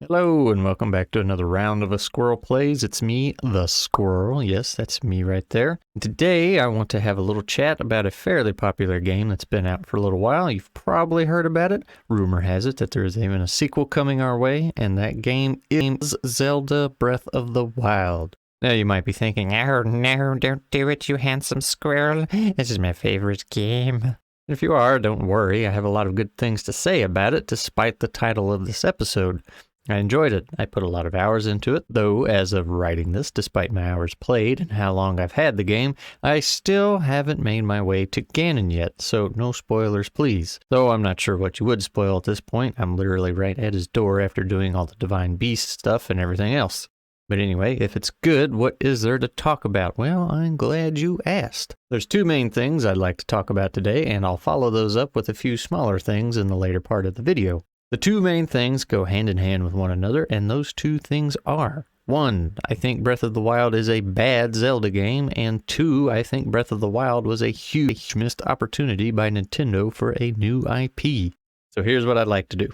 Hello and welcome back to another round of A Squirrel Plays. It's me, the Squirrel. Yes, that's me right there. Today I want to have a little chat about a fairly popular game that's been out for a little while. You've probably heard about it. Rumor has it that there is even a sequel coming our way, and that game is Zelda Breath of the Wild. Now you might be thinking, oh no, don't do it, you handsome squirrel. This is my favorite game. If you are, don't worry. I have a lot of good things to say about it, despite the title of this episode. I enjoyed it. I put a lot of hours into it, though as of writing this, despite my hours played and how long I've had the game, I still haven't made my way to Ganon yet, so no spoilers please. Though I'm not sure what you would spoil at this point. I'm literally right at his door after doing all the Divine Beast stuff and everything else. But anyway, if it's good, what is there to talk about? Well, I'm glad you asked. There's two main things I'd like to talk about today, and I'll follow those up with a few smaller things in the later part of the video. The two main things go hand in hand with one another, and those two things are: 1, I think Breath of the Wild is a bad Zelda game, and 2, I think Breath of the Wild was a huge missed opportunity by Nintendo for a new IP. So here's what I'd like to do.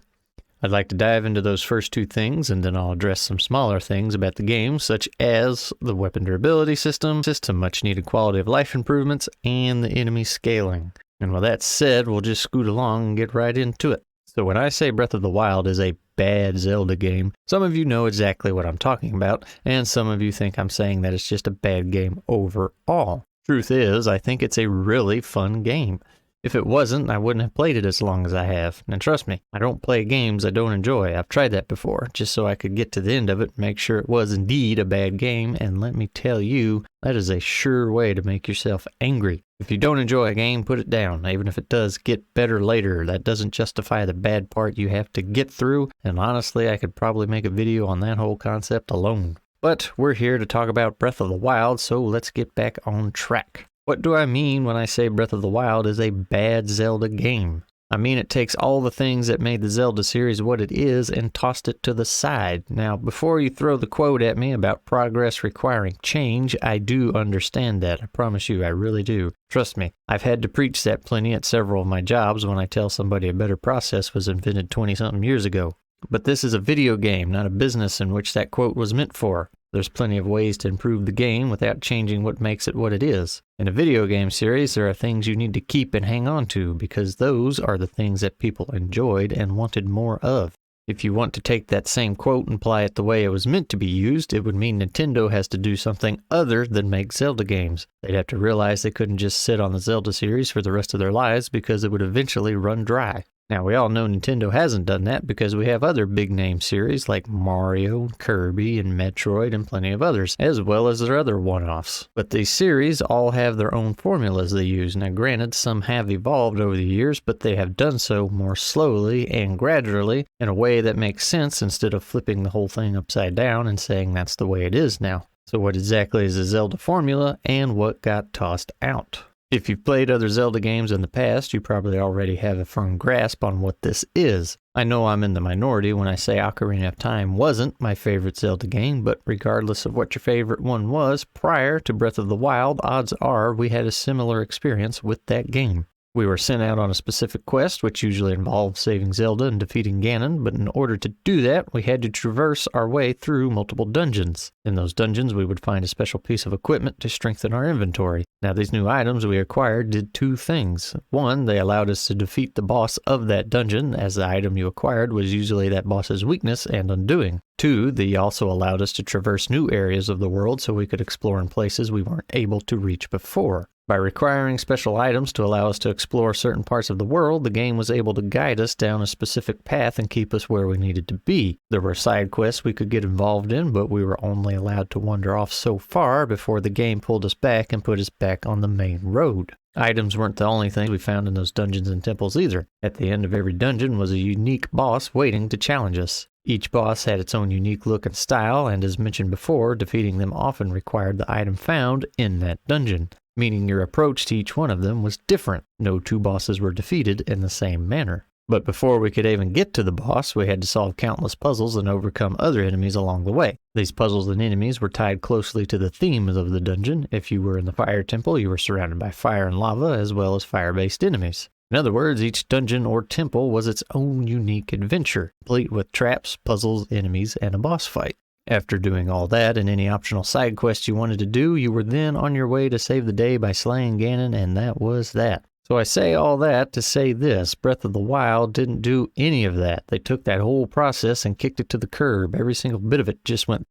I'd like to dive into those first two things, and then I'll address some smaller things about the game, such as the weapon durability system, some much needed quality of life improvements, and the enemy scaling. And with that said, we'll just scoot along and get right into it. So when I say Breath of the Wild is a bad Zelda game, some of you know exactly what I'm talking about, and some of you think I'm saying that it's just a bad game overall. Truth is, I think it's a really fun game. If it wasn't, I wouldn't have played it as long as I have. And trust me, I don't play games I don't enjoy. I've tried that before, just so I could get to the end of it and make sure it was indeed a bad game, and let me tell you, that is a sure way to make yourself angry. If you don't enjoy a game, put it down. Even if it does get better later, that doesn't justify the bad part you have to get through, and honestly, I could probably make a video on that whole concept alone. But we're here to talk about Breath of the Wild, so let's get back on track. What do I mean when I say Breath of the Wild is a bad Zelda game? I mean it takes all the things that made the Zelda series what it is and tossed it to the side. Now, before you throw the quote at me about progress requiring change, I do understand that. I promise you, I really do. Trust me, I've had to preach that plenty at several of my jobs when I tell somebody a better process was invented 20-something years ago. But this is a video game, not a business in which that quote was meant for. There's plenty of ways to improve the game without changing what makes it what it is. In a video game series, there are things you need to keep and hang on to, because those are the things that people enjoyed and wanted more of. If you want to take that same quote and apply it the way it was meant to be used, it would mean Nintendo has to do something other than make Zelda games. They'd have to realize they couldn't just sit on the Zelda series for the rest of their lives because it would eventually run dry. Now, we all know Nintendo hasn't done that because we have other big-name series like Mario, Kirby, and Metroid, and plenty of others, as well as their other one-offs. But these series all have their own formulas they use. Now, granted, some have evolved over the years, but they have done so more slowly and gradually in a way that makes sense instead of flipping the whole thing upside down and saying that's the way it is now. So what exactly is the Zelda formula, and what got tossed out? If you've played other Zelda games in the past, you probably already have a firm grasp on what this is. I know I'm in the minority when I say Ocarina of Time wasn't my favorite Zelda game, but regardless of what your favorite one was, prior to Breath of the Wild, odds are we had a similar experience with that game. We were sent out on a specific quest, which usually involved saving Zelda and defeating Ganon, but in order to do that, we had to traverse our way through multiple dungeons. In those dungeons, we would find a special piece of equipment to strengthen our inventory. Now, these new items we acquired did two things. 1, they allowed us to defeat the boss of that dungeon, as the item you acquired was usually that boss's weakness and undoing. 2, they also allowed us to traverse new areas of the world so we could explore in places we weren't able to reach before. By requiring special items to allow us to explore certain parts of the world, the game was able to guide us down a specific path and keep us where we needed to be. There were side quests we could get involved in, but we were only allowed to wander off so far before the game pulled us back and put us back on the main road. Items weren't the only things we found in those dungeons and temples either. At the end of every dungeon was a unique boss waiting to challenge us. Each boss had its own unique look and style, and as mentioned before, defeating them often required the item found in that dungeon, meaning your approach to each one of them was different. No two bosses were defeated in the same manner. But before we could even get to the boss, we had to solve countless puzzles and overcome other enemies along the way. These puzzles and enemies were tied closely to the themes of the dungeon. If you were in the fire temple, you were surrounded by fire and lava, as well as fire-based enemies. In other words, each dungeon or temple was its own unique adventure, complete with traps, puzzles, enemies, and a boss fight. After doing all that and any optional side quests you wanted to do, you were then on your way to save the day by slaying Ganon, and that was that. So I say all that to say this: Breath of the Wild didn't do any of that. They took that whole process and kicked it to the curb. Every single bit of it just went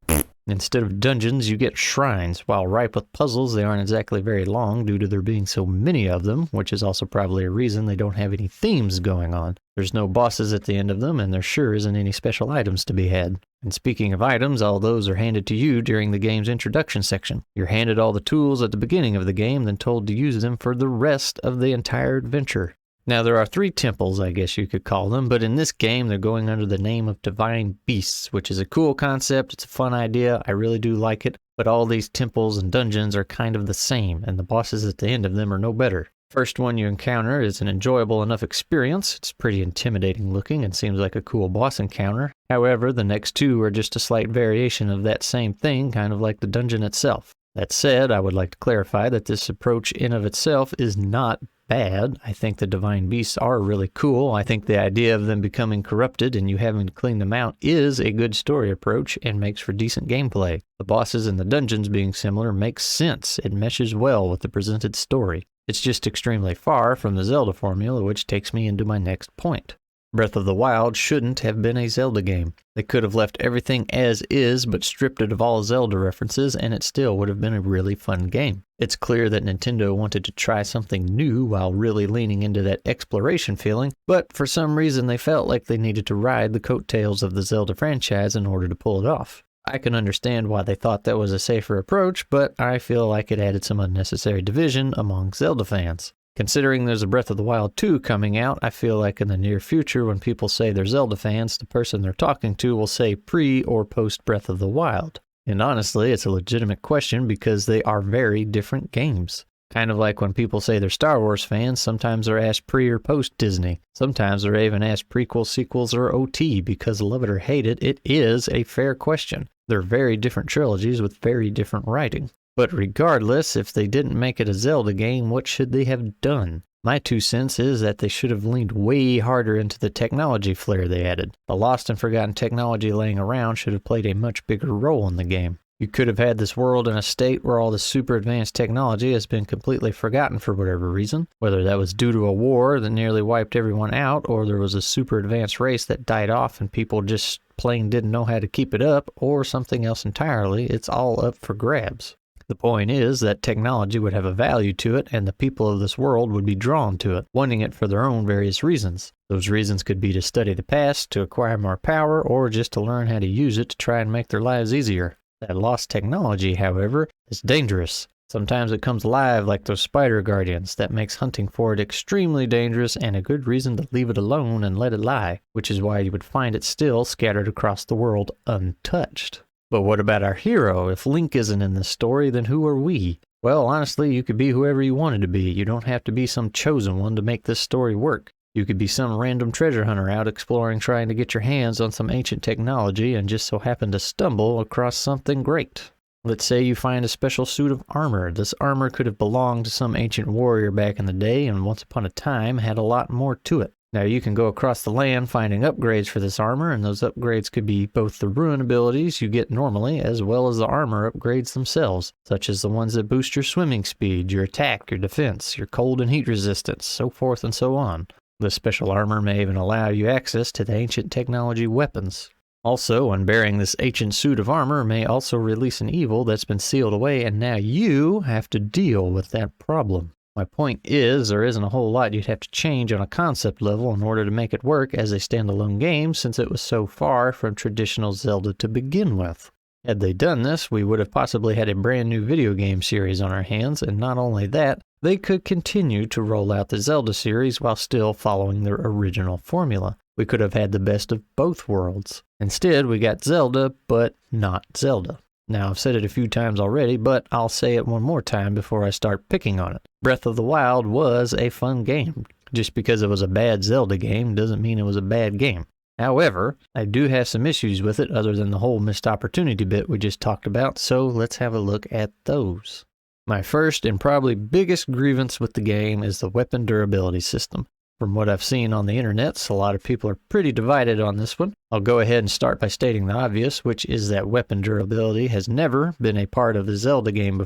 Instead of dungeons, you get shrines. While ripe with puzzles, they aren't exactly very long due to there being so many of them, which is also probably a reason they don't have any themes going on. There's no bosses at the end of them, and there sure isn't any special items to be had. And speaking of items, all those are handed to you during the game's introduction section. You're handed all the tools at the beginning of the game, then told to use them for the rest of the entire adventure. Now, there are 3 temples, I guess you could call them, but in this game, they're going under the name of Divine Beasts, which is a cool concept. It's a fun idea. I really do like it, but all these temples and dungeons are kind of the same, and the bosses at the end of them are no better. First one you encounter is an enjoyable enough experience. It's pretty intimidating looking and seems like a cool boss encounter. However, the next 2 are just a slight variation of that same thing, kind of like the dungeon itself. That said, I would like to clarify that this approach in of itself is not bad. I think the Divine Beasts are really cool. I think the idea of them becoming corrupted and you having to clean them out is a good story approach and makes for decent gameplay. The bosses and the dungeons being similar makes sense. It meshes well with the presented story. It's just extremely far from the Zelda formula, which takes me into my next point. Breath of the Wild shouldn't have been a Zelda game. They could have left everything as is, but stripped it of all Zelda references, and it still would have been a really fun game. It's clear that Nintendo wanted to try something new while really leaning into that exploration feeling, but for some reason they felt like they needed to ride the coattails of the Zelda franchise in order to pull it off. I can understand why they thought that was a safer approach, but I feel like it added some unnecessary division among Zelda fans. Considering there's a Breath of the Wild 2 coming out, I feel like in the near future when people say they're Zelda fans, the person they're talking to will say pre or post Breath of the Wild. And honestly, it's a legitimate question because they are very different games. Kind of like when people say they're Star Wars fans, sometimes they're asked pre or post Disney. Sometimes they're even asked prequel, sequels, or OT because love it or hate it, it is a fair question. They're very different trilogies with very different writing. But regardless, if they didn't make it a Zelda game, what should they have done? My 2 cents is that they should have leaned way harder into the technology flair they added. The lost and forgotten technology laying around should have played a much bigger role in the game. You could have had this world in a state where all the super advanced technology has been completely forgotten for whatever reason, whether that was due to a war that nearly wiped everyone out, or there was a super advanced race that died off and people just plain didn't know how to keep it up, or something else entirely. It's all up for grabs. The point is that technology would have a value to it, and the people of this world would be drawn to it, wanting it for their own various reasons. Those reasons could be to study the past, to acquire more power, or just to learn how to use it to try and make their lives easier. That lost technology, however, is dangerous. Sometimes it comes alive like those spider guardians. That makes hunting for it extremely dangerous and a good reason to leave it alone and let it lie, which is why you would find it still scattered across the world untouched. But what about our hero? If Link isn't in this story, then who are we? Well, honestly, you could be whoever you wanted to be. You don't have to be some chosen one to make this story work. You could be some random treasure hunter out exploring trying to get your hands on some ancient technology and just so happen to stumble across something great. Let's say you find a special suit of armor. This armor could have belonged to some ancient warrior back in the day and once upon a time had a lot more to it. Now you can go across the land finding upgrades for this armor, and those upgrades could be both the ruin abilities you get normally as well as the armor upgrades themselves, such as the ones that boost your swimming speed, your attack, your defense, your cold and heat resistance, so forth and so on. This special armor may even allow you access to the ancient technology weapons. Also, unbearing this ancient suit of armor may also release an evil that's been sealed away, and now you have to deal with that problem. My point is, there isn't a whole lot you'd have to change on a concept level in order to make it work as a standalone game since it was so far from traditional Zelda to begin with. Had they done this, we would have possibly had a brand new video game series on our hands, and not only that, they could continue to roll out the Zelda series while still following their original formula. We could have had the best of both worlds. Instead, we got Zelda, but not Zelda. Now, I've said it a few times already, but I'll say it one more time before I start picking on it. Breath of the Wild was a fun game. Just because it was a bad Zelda game doesn't mean it was a bad game. However, I do have some issues with it other than the whole missed opportunity bit we just talked about, so let's have a look at those. My first and probably biggest grievance with the game is the weapon durability system. From what I've seen on the internets, a lot of people are pretty divided on this one. I'll go ahead and start by stating the obvious, which is that weapon durability has never been a part of the Zelda game,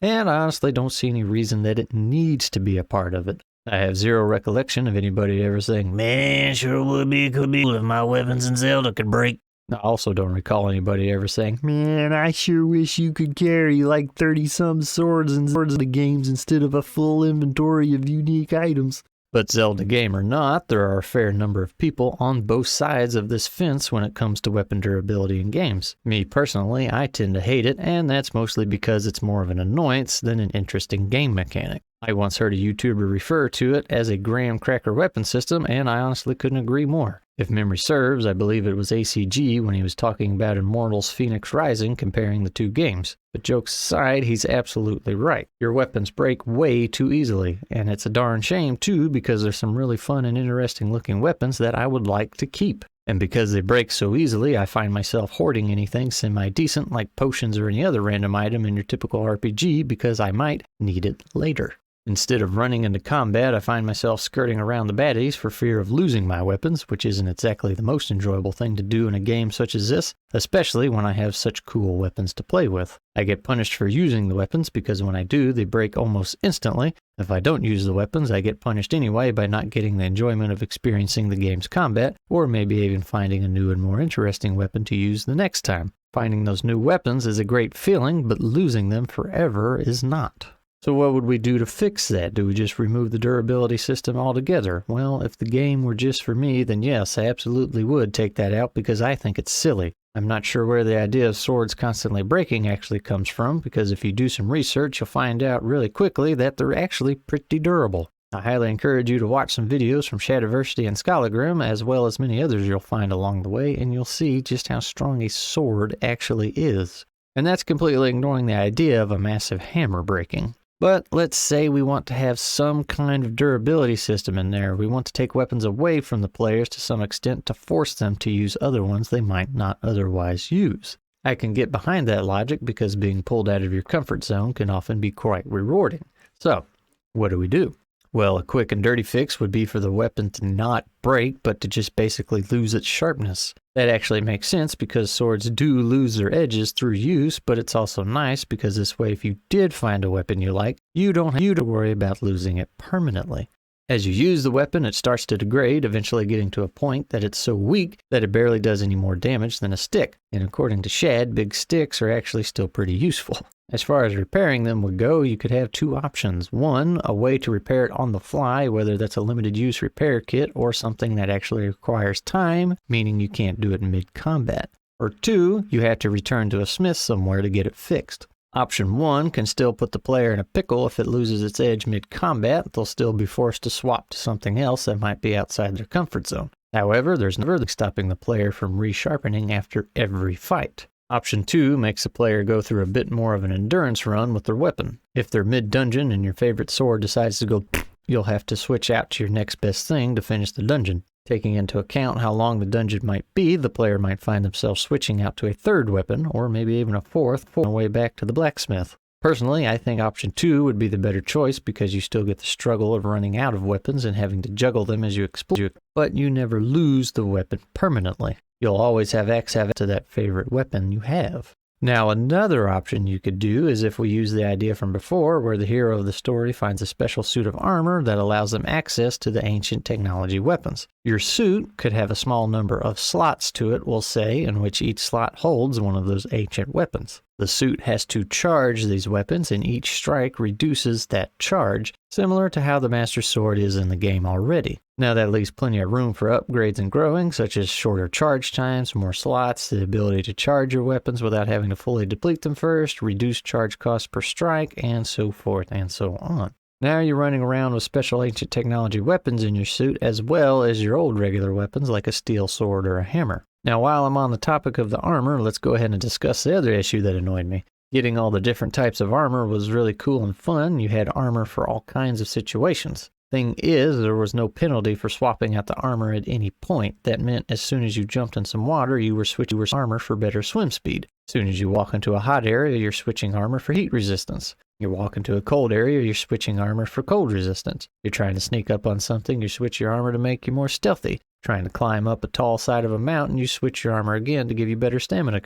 and I honestly don't see any reason that it needs to be a part of it. I have zero recollection of anybody ever saying, "Man, sure would be cool if my weapons in Zelda could break." I also don't recall anybody ever saying, "Man, I sure wish you could carry like 30-some swords in the games instead of a full inventory of unique items." But Zelda game or not, there are a fair number of people on both sides of this fence when it comes to weapon durability in games. Me personally, I tend to hate it, and that's mostly because it's more of an annoyance than an interesting game mechanic. I once heard a YouTuber refer to it as a graham cracker weapon system, and I honestly couldn't agree more. If memory serves, I believe it was ACG when he was talking about Immortals Phoenix Rising comparing the two games. But jokes aside, he's absolutely right. Your weapons break way too easily, and it's a darn shame too because there's some really fun and interesting looking weapons that I would like to keep. And because they break so easily, I find myself hoarding anything semi-decent like potions or any other random item in your typical RPG because I might need it later. Instead of running into combat, I find myself skirting around the baddies for fear of losing my weapons, which isn't exactly the most enjoyable thing to do in a game such as this, especially when I have such cool weapons to play with. I get punished for using the weapons because when I do, they break almost instantly. If I don't use the weapons, I get punished anyway by not getting the enjoyment of experiencing the game's combat, or maybe even finding a new and more interesting weapon to use the next time. Finding those new weapons is a great feeling, but losing them forever is not. So what would we do to fix that? Do we just remove the durability system altogether? Well, if the game were just for me, then yes, I absolutely would take that out because I think it's silly. I'm not sure where the idea of swords constantly breaking actually comes from, because if you do some research, you'll find out really quickly that they're actually pretty durable. I highly encourage you to watch some videos from Shadiversity and Scholagrim, as well as many others you'll find along the way, and you'll see just how strong a sword actually is. And that's completely ignoring the idea of a massive hammer breaking. But let's say we want to have some kind of durability system in there. We want to take weapons away from the players to some extent to force them to use other ones they might not otherwise use. I can get behind that logic because being pulled out of your comfort zone can often be quite rewarding. So, what do? Well, a quick and dirty fix would be for the weapon to not break, but to just basically lose its sharpness. That actually makes sense because swords do lose their edges through use, but it's also nice because this way if you did find a weapon you like, you don't have to worry about losing it permanently. As you use the weapon, it starts to degrade, eventually getting to a point that it's so weak that it barely does any more damage than a stick. And according to Shad, big sticks are actually still pretty useful. As far as repairing them would go, you could have two options. One, a way to repair it on the fly, whether that's a limited use repair kit or something that actually requires time, meaning you can't do it in mid-combat. Or two, you have to return to a smith somewhere to get it fixed. Option 1 can still put the player in a pickle if it loses its edge mid-combat. They'll still be forced to swap to something else that might be outside their comfort zone. However, there's never stopping the player from resharpening after every fight. Option 2 makes the player go through a bit more of an endurance run with their weapon. If they're mid-dungeon and your favorite sword decides to go, you'll have to switch out to your next best thing to finish the dungeon. Taking into account how long the dungeon might be, the player might find themselves switching out to a third weapon, or maybe even a fourth, on the way back to the blacksmith. Personally, I think option 2 would be the better choice because you still get the struggle of running out of weapons and having to juggle them as you explore, but you never lose the weapon permanently. You'll always have access to that favorite weapon you have. Now, another option you could do is if we use the idea from before where the hero of the story finds a special suit of armor that allows them access to the ancient technology weapons. Your suit could have a small number of slots to it, we'll say, in which each slot holds one of those ancient weapons. The suit has to charge these weapons, and each strike reduces that charge, similar to how the Master Sword is in the game already. Now that leaves plenty of room for upgrades and growing, such as shorter charge times, more slots, the ability to charge your weapons without having to fully deplete them first, reduced charge costs per strike, and so forth and so on. Now you're running around with special ancient technology weapons in your suit as well as your old regular weapons like a steel sword or a hammer. Now while I'm on the topic of the armor, let's go ahead and discuss the other issue that annoyed me. Getting all the different types of armor was really cool and fun. You had armor for all kinds of situations. Thing is, there was no penalty for swapping out the armor at any point. That meant as soon as you jumped in some water, you were switching armor for better swim speed. As soon as you walk into a hot area, you're switching armor for heat resistance. You walk into a cold area, you're switching armor for cold resistance. You're trying to sneak up on something, you switch your armor to make you more stealthy. Trying to climb up a tall side of a mountain, you switch your armor again to give you better stamina,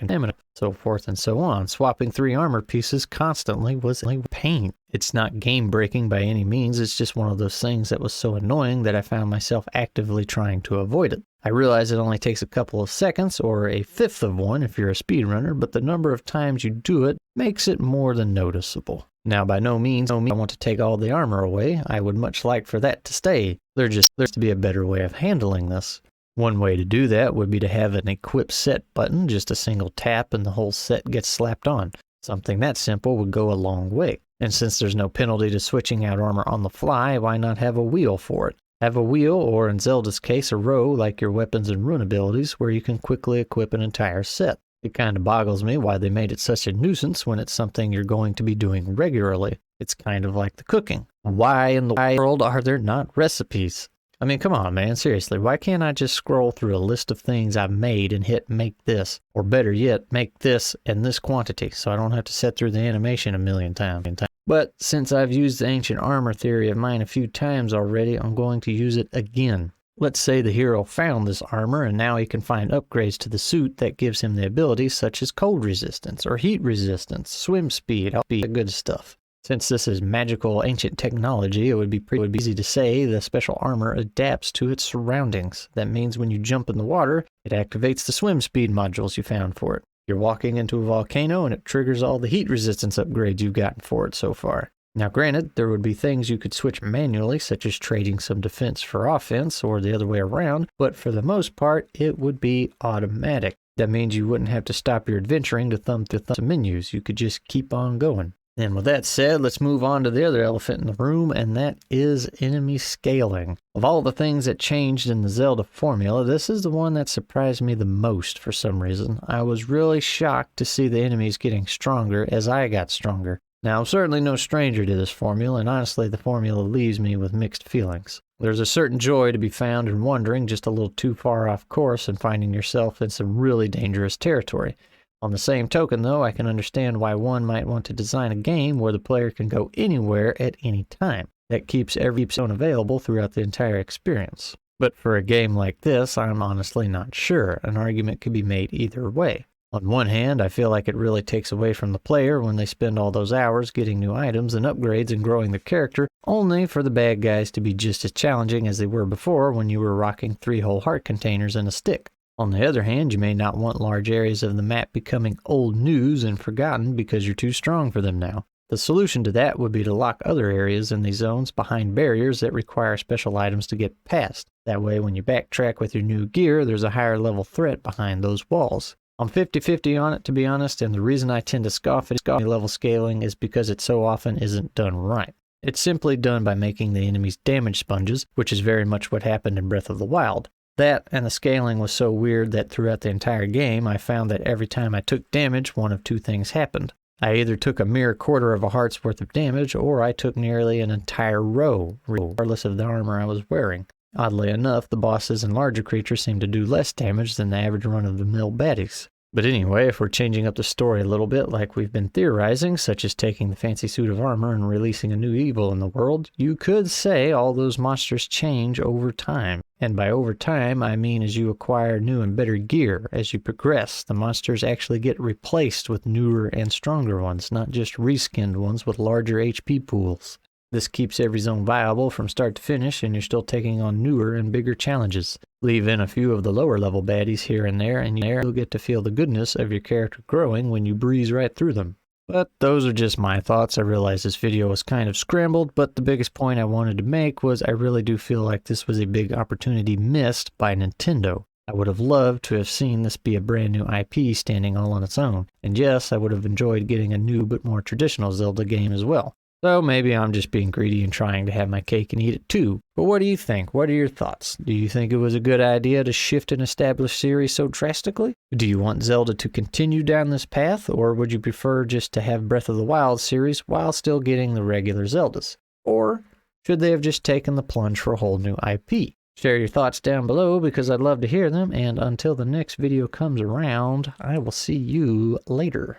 so forth and so on. Swapping 3 armor pieces constantly was a pain. It's not game breaking by any means, it's just one of those things that was so annoying that I found myself actively trying to avoid it. I realize it only takes a couple of seconds, or a fifth of one if you're a speedrunner, but the number of times you do it makes it more than noticeable. Now, by no means I want to take all the armor away. I would much like for that to stay. There's to be a better way of handling this. One way to do that would be to have an equip set button, just a single tap and the whole set gets slapped on. Something that simple would go a long way. And since there's no penalty to switching out armor on the fly, why not have a wheel for it? Have a wheel, or in Zelda's case, a row like your weapons and rune abilities, where you can quickly equip an entire set. It kind of boggles me why they made it such a nuisance when it's something you're going to be doing regularly. It's kind of like the cooking. Why in the world are there not recipes? I mean, come on, man, seriously, why can't I just scroll through a list of things I've made and hit make this, or better yet, make this in this quantity, so I don't have to sit through the animation a million times. But since I've used the ancient armor theory of mine a few times already, I'm going to use it again. Let's say the hero found this armor and now he can find upgrades to the suit that gives him the abilities such as cold resistance or heat resistance, swim speed, all the good stuff. Since this is magical ancient technology, it would be easy to say the special armor adapts to its surroundings. That means when you jump in the water, it activates the swim speed modules you found for it. You're walking into a volcano and it triggers all the heat resistance upgrades you've gotten for it so far. Now granted, there would be things you could switch manually, such as trading some defense for offense or the other way around, but for the most part, it would be automatic. That means you wouldn't have to stop your adventuring to thumb through the menus. You could just keep on going. And with that said, let's move on to the other elephant in the room, and that is enemy scaling. Of all the things that changed in the Zelda formula, this is the one that surprised me the most for some reason. I was really shocked to see the enemies getting stronger as I got stronger. Now, I'm certainly no stranger to this formula, and honestly, the formula leaves me with mixed feelings. There's a certain joy to be found in wandering just a little too far off course and finding yourself in some really dangerous territory. On the same token, though, I can understand why one might want to design a game where the player can go anywhere at any time. That keeps every zone available throughout the entire experience. But for a game like this, I'm honestly not sure. An argument could be made either way. On one hand, I feel like it really takes away from the player when they spend all those hours getting new items and upgrades and growing their character, only for the bad guys to be just as challenging as they were before when you were rocking 3 whole heart containers and a stick. On the other hand, you may not want large areas of the map becoming old news and forgotten because you're too strong for them now. The solution to that would be to lock other areas in these zones behind barriers that require special items to get past. That way, when you backtrack with your new gear, there's a higher level threat behind those walls. I'm 50-50 on it, to be honest, and the reason I tend to scoff at level scaling is because it so often isn't done right. It's simply done by making the enemies damage sponges, which is very much what happened in Breath of the Wild. That and the scaling was so weird that throughout the entire game, I found that every time I took damage, one of two things happened. I either took a mere quarter of a heart's worth of damage, or I took nearly an entire row, regardless of the armor I was wearing. Oddly enough, the bosses and larger creatures seem to do less damage than the average run-of-the-mill baddies. But anyway, if we're changing up the story a little bit like we've been theorizing, such as taking the fancy suit of armor and releasing a new evil in the world, you could say all those monsters change over time. And by over time, I mean as you acquire new and better gear. As you progress, the monsters actually get replaced with newer and stronger ones, not just reskinned ones with larger HP pools. This keeps every zone viable from start to finish, and you're still taking on newer and bigger challenges. Leave in a few of the lower level baddies here and there, and you'll get to feel the goodness of your character growing when you breeze right through them. But those are just my thoughts. I realize this video was kind of scrambled, but the biggest point I wanted to make was I really do feel like this was a big opportunity missed by Nintendo. I would have loved to have seen this be a brand new IP standing all on its own. And yes, I would have enjoyed getting a new but more traditional Zelda game as well. So maybe I'm just being greedy and trying to have my cake and eat it too. But what do you think? What are your thoughts? Do you think it was a good idea to shift an established series so drastically? Do you want Zelda to continue down this path, or would you prefer just to have Breath of the Wild series while still getting the regular Zeldas? Or should they have just taken the plunge for a whole new IP? Share your thoughts down below because I'd love to hear them, and until the next video comes around, I will see you later.